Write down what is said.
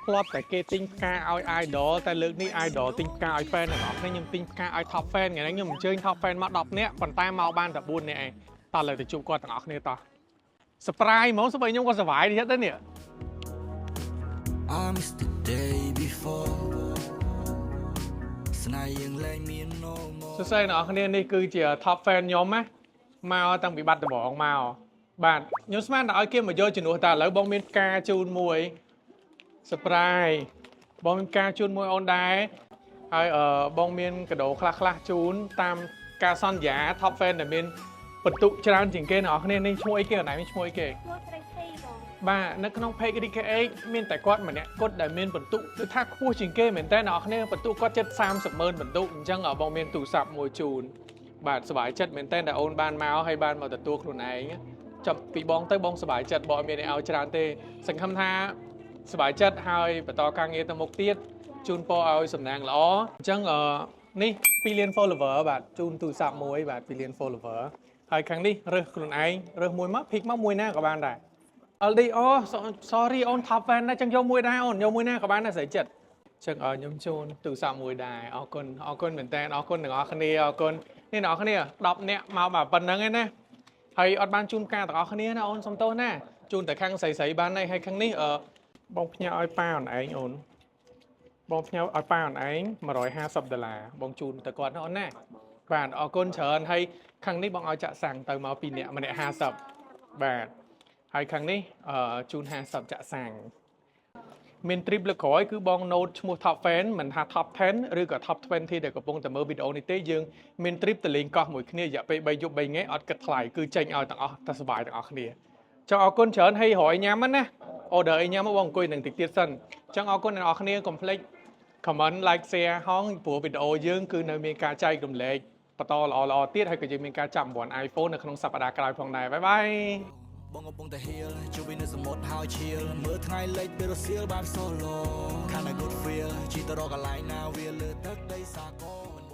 ធ្លាប់តែគេទិញផ្កាឲ្យ idol តែលើកនេះ idol ទិញផ្កាឲ្យ fan ទាំងអស់គ្នាខ្ញុំទិញផ្កាឲ្យ top fan ថ្ងៃនេះខ្ញុំអញ្ជើញ top fan មក10នាក់ប៉ុន្តែមកបានតែ4នាក់ឯងតោះលើទៅជួបគាត់ទាំងអស់គ្នាតោះ surprise ហ្មងសូម្បីខ្ញុំក៏សប្បាយទៀតដែរនេះ I miss the day before ស្នេហ៍យើងលែងមាន no more សួស្តីអ្នកនរគ្នានេះគឺជា top fan ខ្ញុំណាមកតាំងពីបាត់ដំបងមកបាទខ្ញុំស្មានតែឲ្យគេមកយកជំនួសតែឥឡូវបងមានផ្កាជូនមួយ surprise បងមានផ្កាជូនមួយអូនដែរហើយបងមានកាដូខ្លះជូនតាមការសន្យា top fan ដែលមានបន្ទុកច្រើនជាងគេអ្នកនរគ្នានេះឈ្មោះអីគេអត់ដែរមានឈ្មោះអីគេ បាទនៅក្នុង page DKH មានតែគាត់ម្នាក់គាត់ដែលមានបន្ទុកគឺថាខ្ពស់ជាងគេមែនតើអ្នកនរគ្នាបន្ទុកគាត់ចិត្ត300000បន្ទុកអញ្ចឹងបងមានទូរស័ព្ទមួយជូនបាទសប្បាយចិត្តមែនតើអូនបានមកហើយបានមកទទួលខ្លួនឯងចាប់ពីបងទៅបងសប្បាយចិត្តបងមានឲ្យច្រើនទេសង្ឃឹមថាសប្បាយចិត្តហើយបន្តការងារទៅមុខទៀតជូនពរឲ្យសំណាងល្អអញ្ចឹងនេះ2លាន follower បាទជូនទូរស័ព្ទមួយបាទ2លាន follower ហើយខាងនេះរើសខ្លួនឯងរើសមួយមក pick មកមួយណាក៏បានដែរ LDO sorry អូន top fan ណាចឹងយកមួយដែរអូនយកមួយណាក៏បានដែរស្រីចិត្តចឹងខ្ញុំជូនទូរស័ព្ទមួយដែរអរគុណមែនតើអរគុណទាំងអស់គ្នាអរគុណនេះអ្នកនរគ្នា10នាក់មកបាទប៉ុណ្្នឹងឯណាហើយអត់បានជូនការទាំងអស់គ្នាណាអូនសុំទោសណាជូនតែខាងស្រីបានហើយខាងនេះបងផ្ញើឲ្យប៉ាអូនឯងអូនបងផ្ញើឲ្យប៉ាអូនឯង$150បងជូនទៅគាត់ណាអូនណាបាទអរគុណច្រើនហើយខាងនេះបងឲ្យចាក់សាំងទៅមក2នាក់ម្នាក់50បាទហើយខាងនេះជូន50ចាក់សាំងមាន trip លើក្រោយគឺបង note ឈ្មោះ top fan មិនថា top 10 ឬក៏ top 20 ដែលកំពុងតែមើលវីដេអូនេះទេយើងមាន trip ទៅលេងកោះមួយគ្នារយៈពេល3យប់3ថ្ងៃអត់គិតថ្លៃគឺចេញឲ្យទាំងអស់តែសប្បាយទាំងអស់គ្នាចង់អរគុណច្រើនហើយរយញ៉ាំណា order អីញ៉ាំមកបងអង្គុយនឹងតិចទៀតសិនចង់អរគុណអ្នកនរគ្នាកុំភ្លេច comment like share ហងព្រោះវីដេអូយើងគឺនៅមានការចែករំលែកបន្តល្អទៀតហើយក៏យើងមានការចាប់រង្វាន់ iPhone នៅក្នុងសប្តាហ៍ក្រោយផងដែរបាយបាយបងកំពុងតែហៀលជួយវិញនៅសមុទ្រហើយឈៀលមើលថ្ងៃលិចពេលរសៀលបែប solo ខាង good feel ជីទៅរកកន្លែងណាវាលើទឹកដីសាគរ